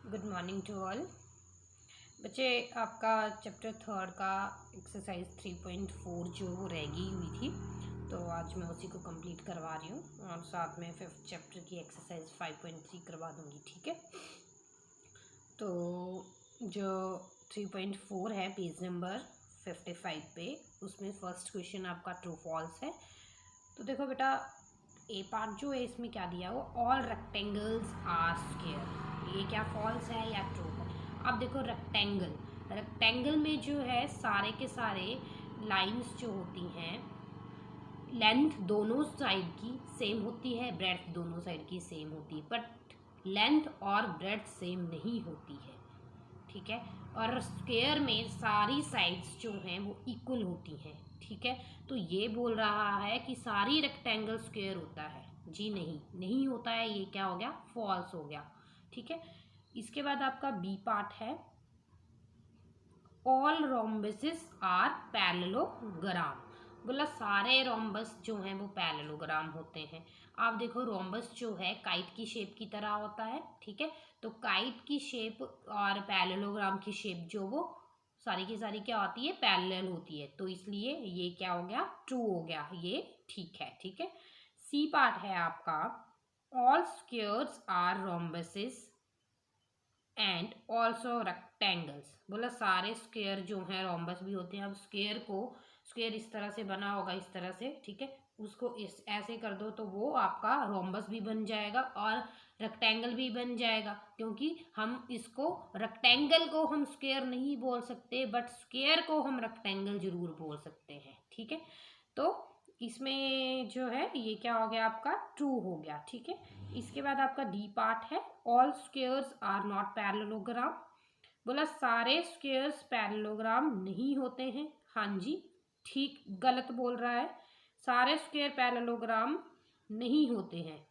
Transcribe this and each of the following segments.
Good morning to all बच्चे। आपका chapter 3 का एक्सरसाइज 3.4 जो वो रह गई हुई थी, तो आज मैं उसी को कंप्लीट करवा रही हूँ और साथ में 5th चैप्टर की एक्सरसाइज 5.3 करवा दूँगी। ठीक है, तो जो 3.4 है पेज नंबर 55 पे, उसमें फर्स्ट क्वेश्चन आपका ट्रू फॉल्स है। तो देखो बेटा, ए पार्ट जो है इसमें क्या दिया हुआ, ऑल रेक्टेंगल्स आर स्क्वायर। ये क्या फॉल्स है या ट्रू है? अब देखो, रेक्टेंगल में जो है सारे के सारे लाइंस जो होती हैं, लेंथ दोनों साइड की सेम होती है, ब्रेड्थ दोनों साइड की सेम होती है, बट लेंथ और ब्रेड्थ सेम नहीं होती है। ठीक है, और स्क्वायर में सारी साइड्स जो हैं वो इक्वल होती हैं। ठीक है, तो ये बोल रहा है कि सारी रेक्टेंगल स्क्वायर होता है। जी नहीं होता है, ये क्या हो गया, फॉल्स हो गया। ठीक है, इसके बाद आपका बी पार्ट है, ऑल रोम्बसेस आर पैरेललोग्राम। बोला सारे रोम्बस जो हैं वो पैरेललोग्राम होते हैं। आप देखो, रोम्बस जो है काइट की शेप की तरह होता है। ठीक है, तो काइट की शेप और पैरेललोग्राम की शेप जो वो सारी की सारी क्या होती है, पैरेलल होती है। तो इसलिए ये क्या हो गया, ट्रू हो गया, ये ठीक है। ठीक है, सी पार्ट है आपका, all squares are rhombuses and also rectangles. बोला सारे स्क्वायर जो हैं रोम्बस भी होते हैं। अब स्क्वायर इस तरह से बना होगा, इस तरह से। ठीक है, उसको इस ऐसे कर दो तो वो आपका रोम्बस भी बन जाएगा और रेक्टेंगल भी बन जाएगा, क्योंकि हम इसको रेक्टेंगल को हम स्क्वायर नहीं बोल सकते, बट स्क्वायर को हम रेक्टेंगल जरूर बोल सकते हैं। ठीक है, तो इसमें जो है ये क्या हो गया, आपका ट्रू हो गया। ठीक है, इसके बाद आपका डी पार्ट है, all squares are not parallelogram. बोला सारे स्क्वायर्स पैरेललोग्राम नहीं होते हैं। हाँ जी, ठीक गलत बोल रहा है, सारे स्क्वायर पैरेललोग्राम नहीं होते हैं,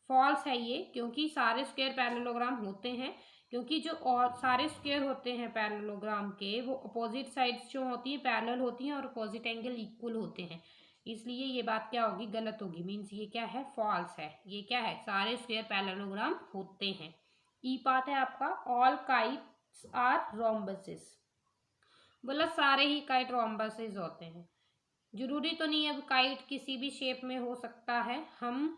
फॉल्स है ये, क्योंकि सारे स्क्वायर पैरेललोग्राम होते हैं। क्योंकि जो और सारे स्क्वायर होते हैं पैरेललोग्राम के, वो अपोजिट साइड्स जो होती हैं पैरेलल होती हैं और अपोजिट एंगल इक्वल होते हैं। इसलिए ये बात क्या होगी, गलत होगी। मीन्स ये क्या है, फॉल्स है। ये क्या है, सारे स्क्वायर पैरेललोग्राम होते हैं। ई पार्ट है आपका, ऑल काइट्स आर रोम्बसेस। बोला सारे ही काइट रोम्बसेस होते हैं। जरूरी तो नहीं है, अब काइट किसी भी शेप में हो सकता है, हम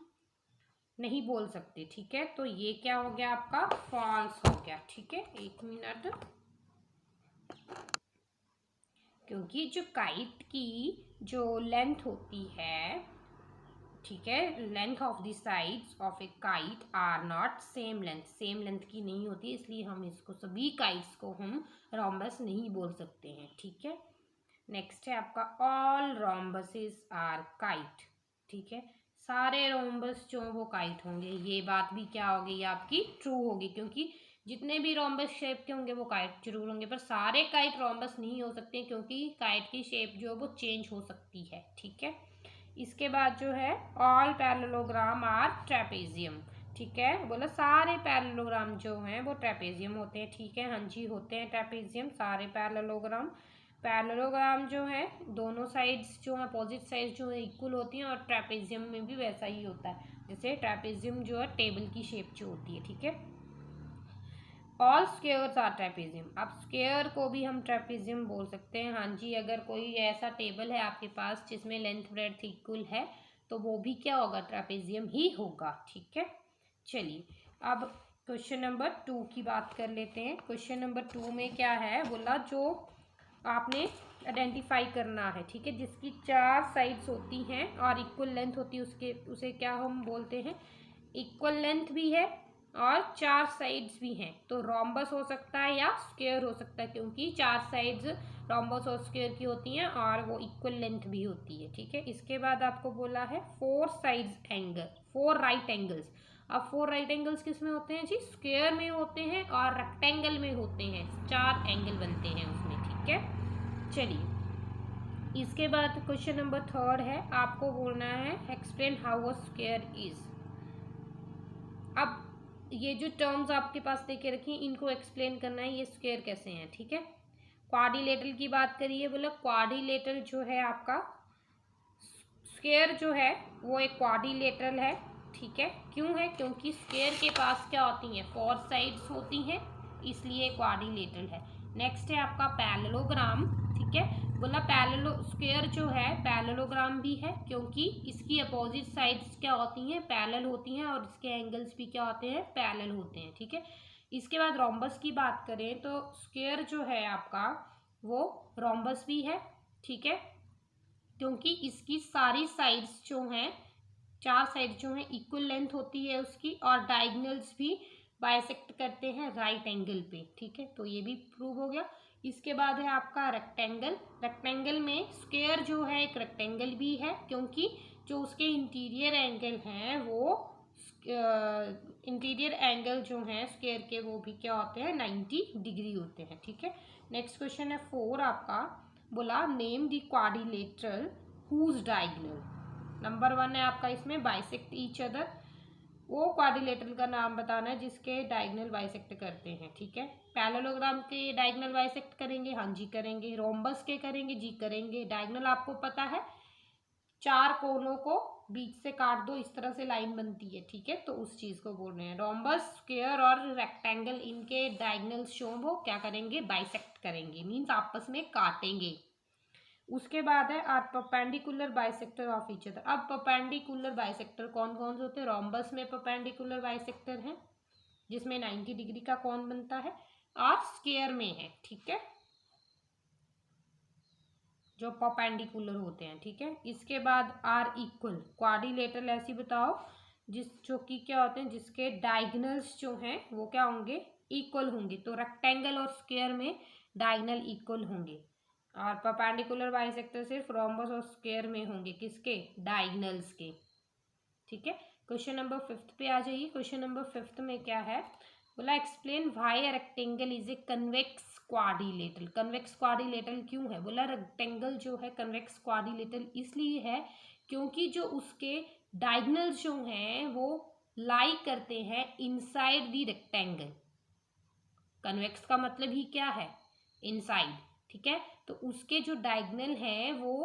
नहीं बोल सकते। ठीक है, तो ये क्या हो गया, आपका फॉल्स हो गया। ठीक है, एक मिनट, क्योंकि जो काइट की जो लेंथ होती है, ठीक है, length of the sides of a kite are not same length की नहीं होती, इसलिए हम इसको सभी काइट्स को हम रोम्बस नहीं बोल सकते हैं। ठीक है, नेक्स्ट है आपका, ऑल रोम्बसेस आर काइट। ठीक है, सारे रोम्बस जो वो काइट होंगे। ये बात भी क्या होगी, आपकी ट्रू होगी, क्योंकि जितने भी रोम्बस शेप के होंगे वो काइट जरूर होंगे, पर सारे काइट रोम्बस नहीं हो सकते, क्योंकि काइट की शेप जो वो चेंज हो सकती है। ठीक है, इसके बाद जो है, ऑल पैरेललोग्राम आर ट्रेपेजियम। ठीक है, बोला सारे पैरेललोग्राम जो हैं वो ट्रेपेजियम होते हैं। ठीक है, हाँ जी, होते हैं ट्रेपेजियम सारे पैरेललोग्राम जो है दोनों साइड्स जो है अपोजिट साइड्स जो है इक्वल होती हैं, और ट्रेपेजियम में भी वैसा ही होता है, जैसे ट्रेपेजियम जो है टेबल की शेप जो होती है। ठीक है, ऑल स्क्वायर्स आर ट्रेपेजियम। अब स्क्वायर को भी हम ट्रेपेजियम बोल सकते हैं। हाँ जी, अगर कोई ऐसा टेबल है आपके पास जिसमें लेंथ ब्रेड्थ इक्वल है, तो वो भी क्या होगा, ट्रेपेजियम ही होगा। ठीक है, चलिए अब क्वेश्चन नंबर 2 की बात कर लेते हैं। क्वेश्चन नंबर 2 में क्या है, बोला जो आपने आइडेंटिफाई करना है। ठीक है, जिसकी 4 साइड्स होती हैं और इक्वल लेंथ होती है, उसे क्या हम बोलते हैं, इक्वल लेंथ भी है और 4 साइड्स भी हैं। तो रोम्बस हो सकता है या स्क्वायर हो सकता है, क्योंकि 4 साइड्स रोम्बस और स्क्वायर की होती हैं और वो इक्वल लेंथ भी होती है। ठीक है, इसके बाद आपको बोला है 4 साइड्स एंगल, 4 राइट एंगल्स। अब 4 राइट एंगल्स किस में होते हैं जी, स्क्वायर में होते हैं और रेक्टेंगल में होते हैं, 4 एंगल बनते हैं उसमें। ठीक है, चलिए इसके बाद क्वेश्चन नंबर 3 है, आपको बोलना है explain how a square is. अब ये जो टर्म्स आपके पास देके रखी हैं, इनको एक्सप्लेन करना है, ये स्क्वायर कैसे हैं। ठीक है, क्वाड्रिलेटरल की बात करिए। बोला क्वाड्रिलेटरल जो है आपका, स्क्वायर जो है वो एक क्वाड्रिलेटरल है। ठीक है, क्यों है? क्योंकि स्क्वायर के पास क्या होती हैं, 4 साइड्स होती हैं, इसलिए क्वाड्रिलेटरल है। नेक्स्ट है आपका पैरेललोग्राम, ठीक है। बोला पैरेललो स्क्वायर जो है पैरेललोग्राम भी है, क्योंकि इसकी अपोजिट साइड्स क्या होती हैं, पैरेलल होती हैं, और इसके एंगल्स भी क्या होते हैं, पैरेलल होते हैं, ठीक है। इसके बाद रोम्बस की बात करें तो स्क्वायर जो है आपका वो रोम्बस भी है, ठीक है, क्योंकि इसकी सारी साइड्स जो हैं, 4 साइड जो हैं इक्वल लेंथ होती है उसकी, और डायगोनल्स भी बाइसेक्ट करते हैं राइट एंगल पे, ठीक है, तो ये भी प्रूव हो गया। इसके बाद है आपका रेक्टेंगल। रेक्टेंगल में स्क्वायर जो है एक रेक्टेंगल भी है, क्योंकि जो उसके इंटीरियर एंगल हैं वो इंटीरियर एंगल जो हैं स्क्वायर के वो भी क्या होते हैं, 90 डिग्री होते हैं, ठीक है। नेक्स्ट क्वेश्चन है 4 आपका। बोला name the quadrilateral whose diagonal. Number 1 है आपका इसमें बाइसेक्ट ईच अदर। वो क्वाड्रिलेटरल का नाम बताना है जिसके डायगोनल बाइसेक्ट करते हैं, ठीक है। पैरेललोग्राम के डायगोनल बाइसेक्ट करेंगे, हाँ जी करेंगे। रोम्बस के करेंगे, जी करेंगे। डायगोनल आपको पता है, 4 कोनों को बीच से काट दो, इस तरह से लाइन बनती है, ठीक है, तो उस चीज को बोल रहे हैं। रोम्बस, स्क्वायर और रेक्टेंगल, इनके डायगोनल शो वो क्या करेंगे, बाइसेक्ट करेंगे, मीन्स आपस में काटेंगे। उसके बाद है are perpendicular bisector of each other. अब परपेंडिकुलर बाइसेक्टर कौन कौन से होते हैं? रोम्बस में परपेंडिकुलर बाइसेक्टर है जिसमें 90 डिग्री का कोण बनता है, और स्क्वायर में है, ठीक है, जो परपेंडिकुलर होते हैं, ठीक है। इसके बाद आर इक्वल। क्वाड्रिलेटरल ऐसी बताओ जो कि क्या होते हैं, जिसके डायगोनल्स जो हैं वो क्या होंगे, इक्वल होंगे। तो रेक्टेंगल और स्क्वायर में डायगोनल इक्वल होंगे, और परपेंडिकुलर बाइसेक्टर सिर्फ रोम्बस और स्क्वायर में होंगे, किसके, डायगोनल्स के, ठीक है। क्वेश्चन नंबर 5 पे आ जाइए। क्वेश्चन नंबर 5 में क्या है, बोला explain why rectangle is a convex quadrilateral. Convex quadrilateral क्यों है? बोला रेक्टेंगल जो है कन्वेक्स क्वाड्रिलेटरल इसलिए है क्योंकि जो उसके डायगोनल्स जो हैं वो लाई करते हैं इनसाइड द रेक्टेंगल। कन्वेक्स का मतलब ही क्या है, इनसाइड, ठीक है, तो उसके जो डायगोनल हैं वो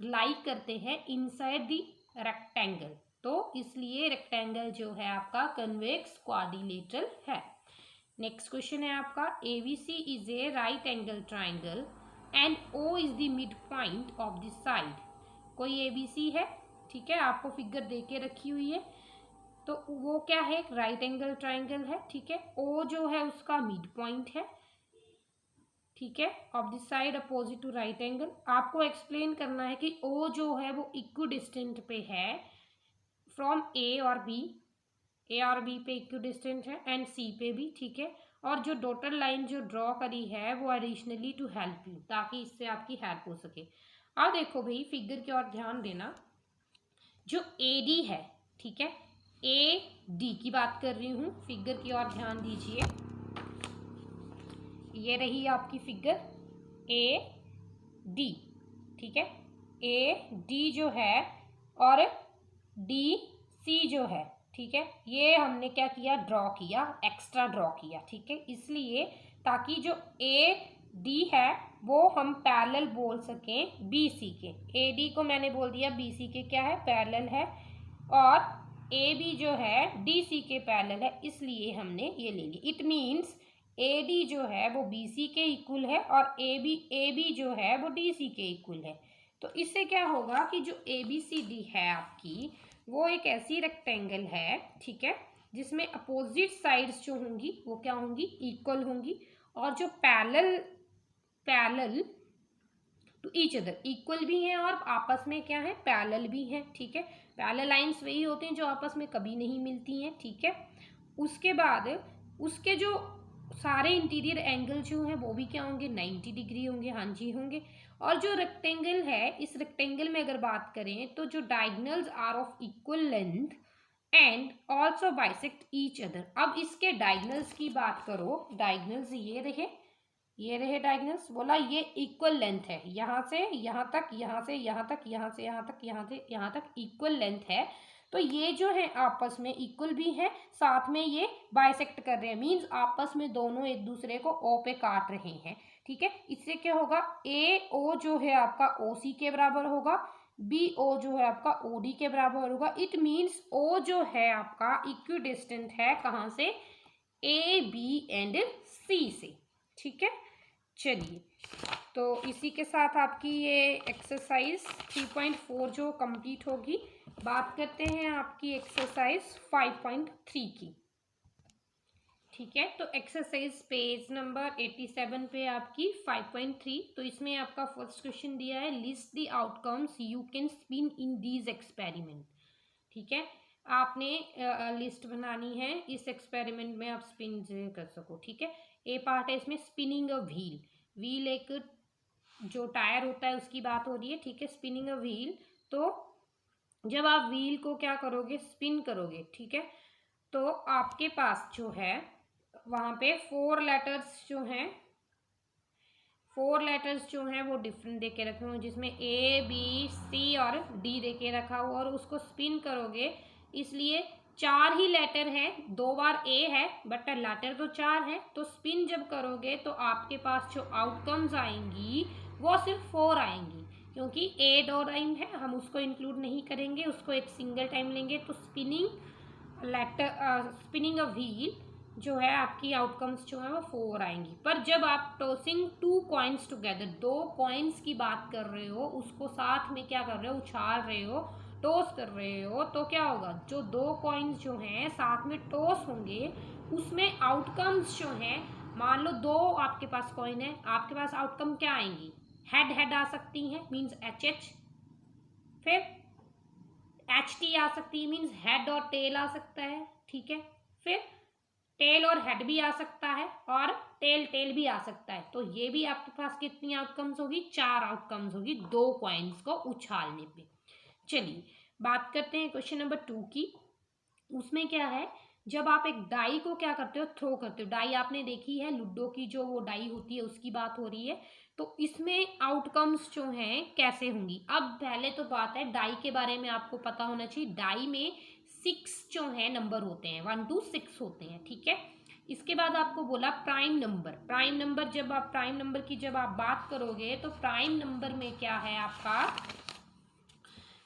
लाई करते हैं इनसाइड द रेक्टेंगल, तो इसलिए रेक्टेंगल जो है आपका कन्वेक्स क्वाड्रिलेटरल है। नेक्स्ट क्वेश्चन है आपका ABC is a right angle triangle and O is the mid point of the side. कोई ABC है, ठीक है, आपको फिगर दे के रखी हुई है, तो वो क्या है, एक राइट एंगल ट्राइंगल है, ठीक है। O जो है उसका मिड पॉइंट है, ठीक है, of the side opposite to right angle. आपको एक्सप्लेन करना है कि O जो है वो इक्विडिस्टेंट पे है फ्रॉम A और B, A और B पे इक्विडिस्टेंट है, एंड C पे भी, ठीक है। और जो डॉटेड लाइन जो ड्रॉ करी है वो एडिशनली टू हेल्प यू, ताकि इससे आपकी हेल्प हो सके। अब देखो भाई फिगर की ओर ध्यान देना, जो AD है, ठीक है, AD की बात कर रही हूँ, फिगर की ओर ध्यान दीजिए। ये रही आपकी फिगर AD, ठीक है, AD जो है और DC जो है, ठीक है, ये हमने क्या किया, ड्रॉ किया, एक्स्ट्रा ड्रॉ किया, ठीक है, इसलिए ताकि जो AD है वो हम पैरेलल बोल सकें BC के। AD को मैंने बोल दिया BC के क्या है, पैरेलल है, और AB जो है DC के पैरेलल है, इसलिए हमने ये ले लिया। इट मीन्स AD जो है वो BC के इक्वल है और AB जो है वो DC के इक्वल है। तो इससे क्या होगा कि जो ABCD है आपकी वो एक ऐसी रेक्टेंगल है, ठीक है, जिसमें अपोजिट साइड्स जो होंगी वो क्या होंगी, इक्वल होंगी, और जो parallel to each other, equal भी हैं और आपस में क्या है, पैरेलल भी हैं, ठीक है। पैरेलल लाइंस वही होते हैं जो आपस में कभी नहीं मिलती हैं, ठीक है। उसके बाद उसके जो सारे इंटीरियर एंगल जो हैं वो भी क्या होंगे, 90 डिग्री होंगे, हाँ जी होंगे। और जो रेक्टेंगल है, इस रेक्टेंगल में अगर बात करें तो जो diagonals are of equal length and also bisect each other. अब इसके डायगोनल्स की बात करो, डायगोनल्स ये रहे डायगोनल्स। बोला ये इक्वल लेंथ है, यहाँ से यहाँ तक, यहाँ से यहाँ तक, यहाँ से यहाँ तक, यहाँ से यहाँ तक इक्वल लेंथ है, तो ये जो है आपस में इक्वल भी है, साथ में ये बाइसेक्ट कर रहे हैं, मींस आपस में दोनों एक दूसरे को O पे काट रहे हैं, ठीक है। इससे क्या होगा, AO जो है आपका OC के बराबर होगा, बी ओ जो है आपका ओ डी के बराबर होगा। इट मीन्स ओ जो है आपका इक्वी डिस्टेंट है कहाँ से, ए बी एंड सी से, ठीक है। चलिए, तो इसी के साथ आपकी ये एक्सरसाइज 3.4 जो कंप्लीट होगी। बात करते हैं आपकी एक्सरसाइज 5.3 की, ठीक है। तो एक्सरसाइज पेज नंबर 87 पे आपकी 5.3, तो इसमें आपका फर्स्ट क्वेश्चन दिया है, list the outcomes you can spin in these experiment, ठीक है। आपने लिस्ट बनानी है, इस एक्सपेरिमेंट में आप स्पिन कर सको, ठीक है। ए पार्ट है इसमें स्पिनिंग अ व्हील, व्हील एक जो टायर होता है उसकी बात हो रही है, ठीक है। स्पिनिंग अ व्हील, तो जब आप व्हील को क्या करोगे, स्पिन करोगे, ठीक है, तो आपके पास जो है वहाँ पे 4 लेटर्स जो हैं वो डिफरेंट दे के रखे हुए, जिसमें ए बी सी और डी दे के रखा हुआ, और उसको स्पिन करोगे, इसलिए 4 ही लेटर हैं, 2 बार ए है बट लेटर तो 4 है, तो स्पिन जब करोगे तो आपके पास जो आउटकम्स आएंगी वो सिर्फ 4 आएंगी, क्योंकि ए 2 टाइम है, हम उसको इंक्लूड नहीं करेंगे, उसको एक सिंगल टाइम लेंगे। तो स्पिनिंग अ व्हील जो है आपकी आउटकम्स जो है वो 4 आएंगी। पर जब आप टॉसिंग 2 कॉइन्स टुगेदर, 2 कॉइन्स की बात कर रहे हो, उसको साथ में क्या कर रहे हो, उछाल रहे हो, टॉस कर रहे हो, तो क्या होगा, जो 2 कॉइन्स जो हैं साथ में टॉस होंगे, उसमें आउटकम्स जो हैं, मान लो 2 आपके पास कॉइन है, आपके पास आउटकम क्या आएंगी, हेड हेड आ सकती हैं, मीन्स एच एच, फिर एच टी आ सकती है, मीन्स हेड और टेल आ सकता है, ठीक है। फिर टेल और हेड भी आ सकता है, और टेल टेल भी आ सकता है। तो ये भी आपके पास कितनी आउटकम्स होगी, 4 आउटकम्स होगी 2 कॉइन्स को उछालने पे। चलिए, बात करते हैं क्वेश्चन नंबर 2 की। उसमें क्या है, जब आप एक डाई को क्या करते हो, थ्रो करते हो, डाई आपने देखी है लूडो की, जो वो डाई होती है उसकी बात हो रही है, तो इसमें आउटकम्स जो हैं कैसे होंगी। अब पहले तो बात है डाई के बारे में आपको पता होना चाहिए, डाई में 6 जो है नंबर होते हैं, 1 to 6 होते हैं, ठीक है। इसके बाद आपको बोला प्राइम नंबर, प्राइम नंबर जब आप प्राइम नंबर की जब आप बात करोगे, तो प्राइम नंबर में क्या है आपका,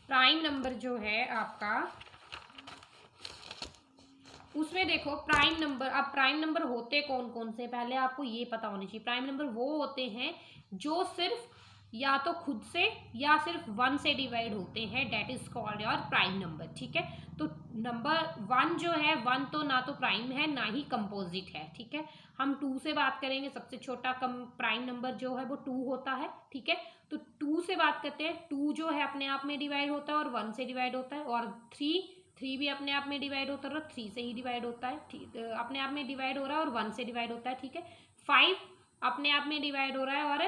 प्राइम नंबर जो है आपका, उसमें देखो प्राइम नंबर, अब प्राइम नंबर होते कौन कौन से, पहले आपको ये पता होना चाहिए। प्राइम नंबर वो होते हैं जो सिर्फ या तो खुद से या सिर्फ 1 से डिवाइड होते हैं, that is called your prime number, ठीक है। तो नंबर 1 जो है, 1 तो ना तो प्राइम है ना ही कंपोजिट है, ठीक है। हम 2 से बात करेंगे, सबसे छोटा कम प्राइम नंबर जो है वो 2 होता है, ठीक है। तो 2 से बात करते हैं, 2 जो है अपने आप में डिवाइड होता है और 1 से डिवाइड होता है, और 3 भी अपने आप में डिवाइड होता है और 3 से ही डिवाइड होता है, ठीक, अपने आप में डिवाइड हो रहा है और 1 से डिवाइड होता है, ठीक है। 5 अपने आप में डिवाइड हो रहा है और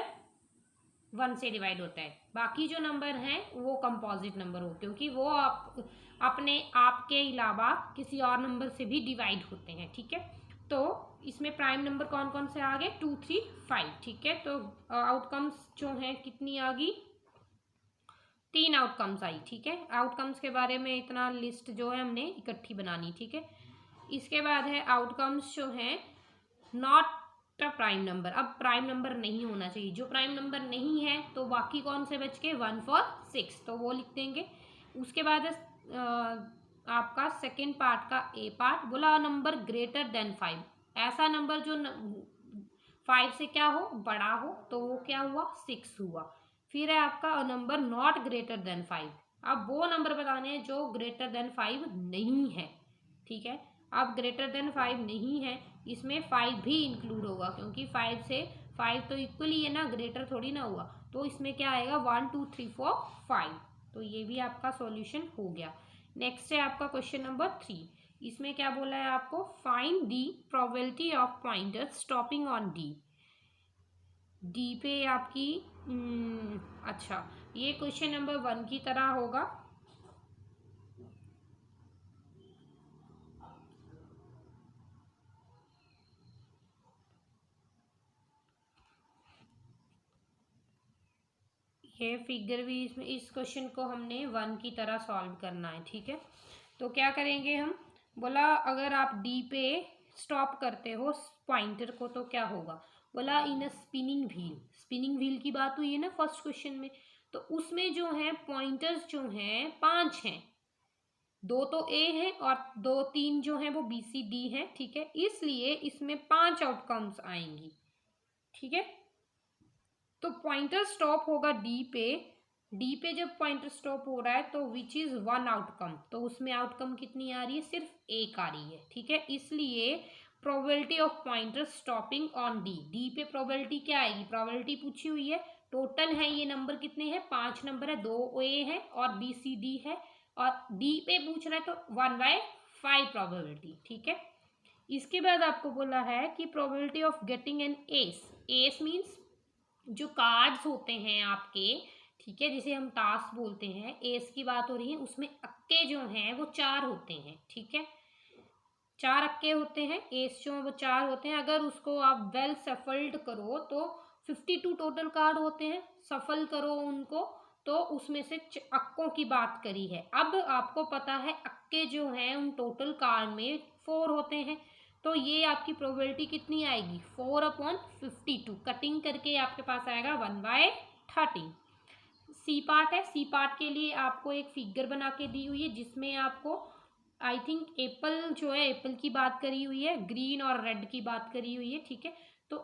1 से डिवाइड होता है। बाकी जो नंबर हैं वो कंपोजिट नंबर हो, क्योंकि वो अपने आप के अलावा किसी और नंबर से भी डिवाइड होते हैं, ठीक है। तो इसमें प्राइम नंबर कौन कौन से आ गए, 2 3 5, ठीक है। तो आउटकम्स जो हैं कितनी आ गई, 3 आउटकम्स आई, ठीक है। आउटकम्स के बारे में इतना लिस्ट जो है हमने इकट्ठी बनानी, ठीक है। इसके बाद है आउटकम्स जो हैं नॉट प्राइम नंबर, अब प्राइम नंबर नहीं होना चाहिए, जो प्राइम नंबर नहीं है तो बाकी कौन से बच के 1 4 6, तो वो लिख देंगे। उसके बाद आपका सेकेंड पार्ट का ए पार्ट, बोला नंबर ग्रेटर देन 5, ऐसा नंबर जो 5 से क्या हो, बड़ा हो, तो वो क्या हुआ, 6 हुआ। फिर है आपका नंबर नॉट ग्रेटर देन 5, अब वो नंबर बताने हैं जो ग्रेटर देन 5 नहीं है, ठीक है। अब ग्रेटर देन 5 नहीं है, इसमें 5 भी इंक्लूड होगा, क्योंकि 5 से 5 तो इक्वली है ना, ग्रेटर थोड़ी ना हुआ, तो इसमें क्या आएगा 1 2 3 4 5, तो ये भी आपका सॉल्यूशन हो गया। नेक्स्ट है आपका क्वेश्चन नंबर 3, इसमें क्या बोला है आपको, find the probability of pointer stopping on D, D पे आपकी अच्छा, ये क्वेश्चन नंबर 1 की तरह होगा। ये फिगर भी इसमें, इस क्वेश्चन को हमने 1 की तरह सॉल्व करना है, ठीक है। तो क्या करेंगे हम, बोला अगर आप डी पे स्टॉप करते हो पॉइंटर को तो क्या होगा, बोला इन अ स्पिनिंग व्हील, स्पिनिंग व्हील की बात हुई है ना फर्स्ट क्वेश्चन में, तो उसमें जो है पॉइंटर्स जो हैं 5 हैं, 2 तो ए है और 2-3 जो है वो बी सी डी है, ठीक है। इसलिए इसमें 5 आउटकम्स आएंगी, ठीक है। तो पॉइंटर स्टॉप होगा डी पे, डी पे जब पॉइंटर स्टॉप हो रहा है तो विच इज 1 आउटकम, तो उसमें आउटकम कितनी आ रही है, सिर्फ एक आ रही है, ठीक है। इसलिए probability of pointer stopping on D, D पे प्रोबेबिलिटी क्या आएगी, प्रोबेबिलिटी पूछी हुई है, टोटल है ये नंबर कितने हैं, 5 नंबर है, 2 ए है और बी सी डी है, और डी पे पूछ रहा है तो 1/5 प्रोबेबिलिटी, ठीक है। इसके बाद आपको बोला है कि probability of getting an S, S means जो कार्ड्स होते हैं आपके, ठीक है, जिसे हम टास्क बोलते हैं, एस की बात हो रही है, उसमें अक्के जो हैं वो 4 होते हैं, ठीक है, 4 अक्के होते हैं, एस जो है वो 4 होते हैं। अगर उसको आप वेल सफल्ड करो तो 52 टोटल कार्ड होते हैं, सफल करो उनको तो उसमें से अक्कों की बात करी है। अब आपको पता है अक्के जो हैं उन टोटल कार्ड में 4 होते हैं, तो ये आपकी प्रोबेबिलिटी कितनी आएगी, 4/52, कटिंग करके आपके पास आएगा 1/13। सी पार्ट है, सी पार्ट के लिए आपको एक फिगर बना के दी हुई है जिसमें आपको आई थिंक एप्पल जो है, एप्पल की बात करी हुई है, ग्रीन और रेड की बात करी हुई है, ठीक है। तो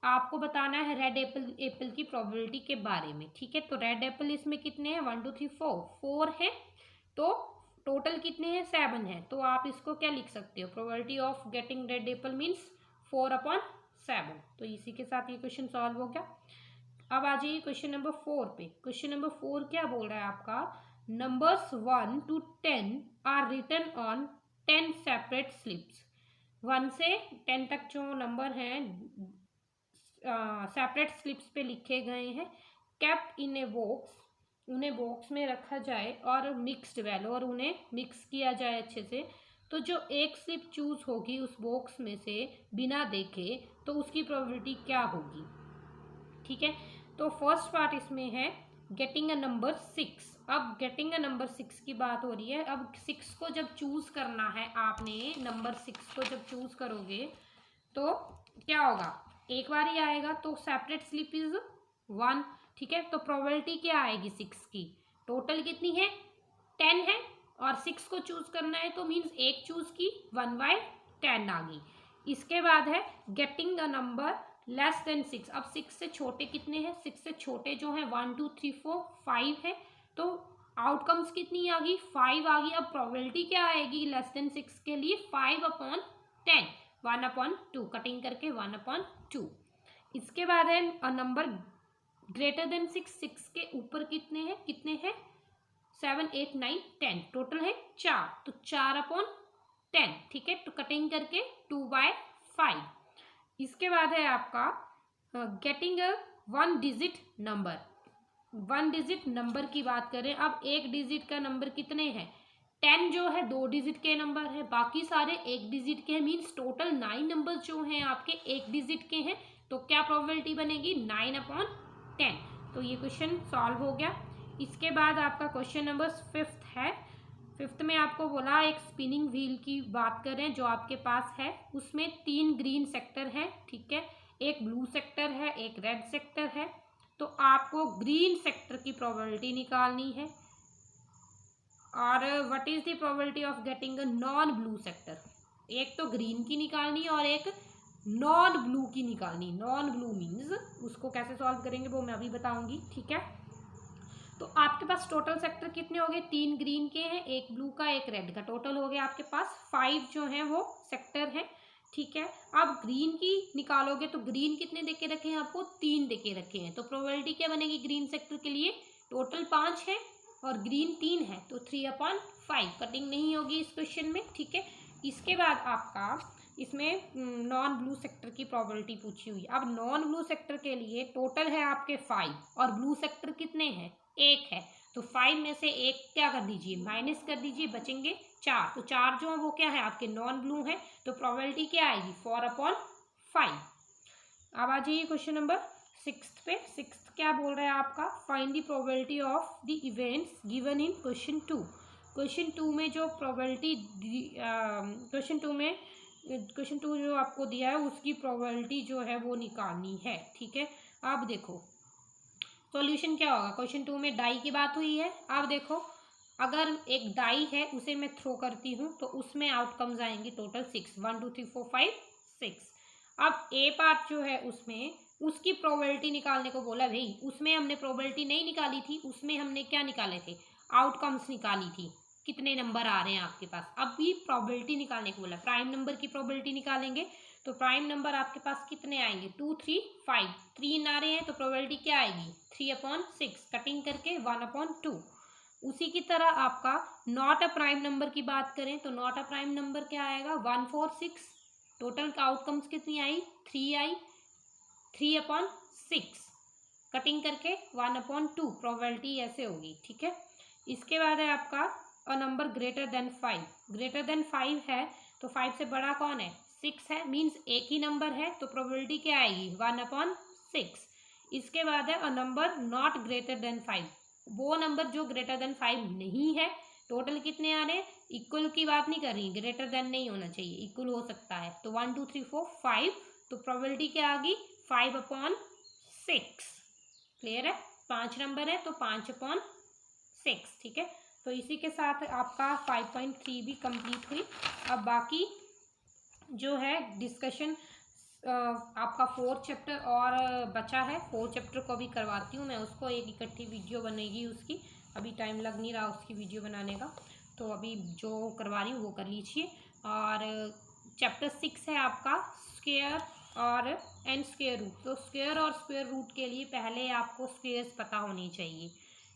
आपको बताना है रेड एप्पल की प्रोबेबिलिटी के बारे में, ठीक है। तो रेड एप्पल इसमें कितने हैं, 1 2 3 4 है, तो टोटल कितने हैं, 7 है। तो आप इसको क्या लिख सकते हो, probability of getting red Apple means 4/7। तो इसी के साथ ये क्वेश्चन सॉल्व हो गया। अब आ जाइए क्वेश्चन नंबर 4 पे। क्वेश्चन नंबर 4 क्या बोल रहा है आपका, numbers 1 to 10 are written on 10 separate slips. 1 से 10 तक जो नंबर हैं सेपरेट स्लिप्स पे लिखे गए हैं, केप्ट इन ए बॉक्स, उन्हें बॉक्स में रखा जाए और मिक्स्ड वैल्यू, और उन्हें मिक्स किया जाए अच्छे से, तो जो एक स्लिप चूज होगी उस बॉक्स में से बिना देखे तो उसकी प्रोबेबिलिटी क्या होगी, ठीक है। तो फर्स्ट पार्ट इसमें है गेटिंग अ नंबर 6। अब गेटिंग अ नंबर 6 की बात हो रही है। अब 6 को जब चूज करना है आपने, नंबर 6 को जब चूज करोगे तो क्या होगा, एक बार ही आएगा, तो सेपरेट स्लिप इज 1, ठीक है। तो प्रोबेबिलिटी क्या आएगी 6 की, टोटल कितनी है 10 है, और 6 को चूज करना है तो मीन्स एक चूज की 1/10 आ गई। इसके बाद है getting a number less than 6। अब 6 से छोटे कितने हैं, 6 से छोटे जो है 1 2 3 4 5 है, तो आउटकम्स कितनी आ गई, 5 आ गई। अब प्रोबेबिलिटी क्या आएगी लेस देन 6 के लिए, 5/10, 1/2, कटिंग करके 1/2। इसके बाद है नंबर ग्रेटर देन 6 के ऊपर कितने हैं 7 8 9 10, टोटल है 4, तो 4/10, ठीक है। तो कटिंग करके 2/5। इसके बाद है आपका getting a 1 digit number. 1 digit number की बात करें, अब एक डिजिट का नंबर कितने हैं, 10 जो है 2 डिजिट के नंबर है, बाकी सारे 1 डिजिट के हैं, मीन्स टोटल 9 नंबर जो हैं आपके 1 डिजिट के हैं। तो क्या प्रोबेबिलिटी बनेगी, 9/10। तो ये क्वेश्चन सॉल्व हो गया। इसके बाद आपका क्वेश्चन नंबर 5 है। 5 में आपको बोला एक स्पिनिंग व्हील की बात करें जो आपके पास है, उसमें 3 ग्रीन सेक्टर है, ठीक है, एक ब्लू सेक्टर है, एक रेड सेक्टर है। तो आपको ग्रीन सेक्टर की प्रोबेबिलिटी निकालनी है, और what is the probability of getting a non blue sector, एक तो ग्रीन की निकालनी है और एक नॉन ब्लू की निकालनी। नॉन ब्लू मीन्स उसको कैसे सॉल्व करेंगे वो मैं अभी बताऊंगी, ठीक है। तो आपके पास टोटल सेक्टर कितने हो गए, 3 ग्रीन के हैं, एक ब्लू का, एक रेड का, टोटल हो गया आपके पास 5 जो है वो सेक्टर है, ठीक है। अब ग्रीन की निकालोगे तो ग्रीन कितने देके रखे हैं आपको, 3 देके रखे हैं, तो प्रोबेबिलिटी क्या बनेगी ग्रीन सेक्टर के लिए, टोटल 5 है और ग्रीन 3 है, तो 3/5, कटिंग नहीं होगी इस क्वेश्चन में, ठीक है। इसके बाद आपका इसमें नॉन ब्लू सेक्टर की प्रोबेबिलिटी पूछी हुई। अब नॉन ब्लू सेक्टर के लिए टोटल है आपके 5 और ब्लू सेक्टर कितने हैं, 1 है, तो 5 में से 1 क्या कर दीजिए, माइनस कर दीजिए, बचेंगे 4, तो 4 जो है वो क्या है आपके नॉन ब्लू है, तो प्रोबेबिलिटी क्या आएगी 4/5। अब आ जाइए क्वेश्चन नंबर 6 पे। 6 क्या बोल रहा है आपका, find the probability of the events given in question 2। Question 2 में जो प्रोबेबिलिटी क्वेश्चन 2 जो आपको दिया है उसकी प्रोबेबिलिटी जो है वो निकालनी है, ठीक है। अब देखो सॉल्यूशन क्या होगा, क्वेश्चन 2 में डाई की बात हुई है। अब देखो अगर एक डाई है उसे मैं थ्रो करती हूँ तो उसमें आउटकम्स आएंगे टोटल 6, 1 2 3 4 5 6। अब ए पार्ट जो है उसमें उसकी प्रोबेबिलिटी निकालने को बोला भाई, उसमें हमने प्रोबेबिलिटी नहीं निकाली थी, उसमें हमने क्या निकाले थे, आउटकम्स निकाली थी, कितने नंबर आ रहे हैं आपके पास। अब भी प्रोबेबिलिटी निकालने को बोला, प्राइम नंबर की प्रोबेबिलिटी निकालेंगे तो प्राइम नंबर आपके पास कितने आएंगे, 2 3 5, 3 आ रहे हैं तो प्रोबेबिलिटी क्या आएगी 3/6, कटिंग करके 1/2। उसी की तरह आपका नॉट अ प्राइम नंबर की बात करें तो नॉट अ प्राइम नंबर क्या आएगा 1 4 6, टोटल का आउटकम्स कितनी आई 3 आई, 3/6, कटिंग करके 1/2, प्रोबेबिलिटी ऐसे होगी, ठीक है। इसके बाद है आपका a number greater than 5, greater than 5 है तो 5 से बड़ा कौन है 6 है, मीन्स एक ही नंबर है तो प्रोबेबिलिटी क्या आएगी 1/6। इसके बाद है a number not greater than 5, वो नंबर जो ग्रेटर देन 5 नहीं है। टोटल कितने आ रहे हैं, इक्वल की बात नहीं कर रही, ग्रेटर देन नहीं होना चाहिए, इक्वल हो सकता है तो 1 2 3 4 5, तो प्रोबेबिलिटी क्या आ गई 5/6। क्लियर है, 5 नंबर है तो 5/6, ठीक है। तो इसी के साथ आपका 5.3 भी कंप्लीट हुई। अब बाकी जो है डिस्कशन आपका 4th चैप्टर और बचा है, 4th चैप्टर को भी करवाती हूँ मैं, उसको एक इकट्ठी वीडियो बनेगी उसकी, अभी टाइम लग नहीं रहा उसकी वीडियो बनाने का, तो अभी जो करवा रही हूँ वो कर लीजिए। और चैप्टर 6 है आपका स्क्वायर और एंड स्क्वायर रूट, तो स्क्वायर और स्क्वायर रूट के लिए पहले आपको स्क्वायर्स पता होनी चाहिए,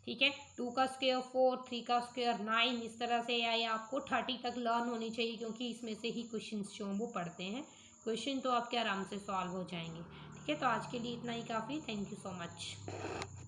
ठीक है। 2 का स्क्वायर 4, 3 का स्क्वायर 9, इस तरह से या आपको 30 तक लर्न होनी चाहिए, क्योंकि इसमें से ही क्वेश्चंस जो वो पढ़ते हैं, क्वेश्चन तो आपके आराम से सॉल्व हो जाएंगे, ठीक है। तो आज के लिए इतना ही काफ़ी, थैंक यू सो मच।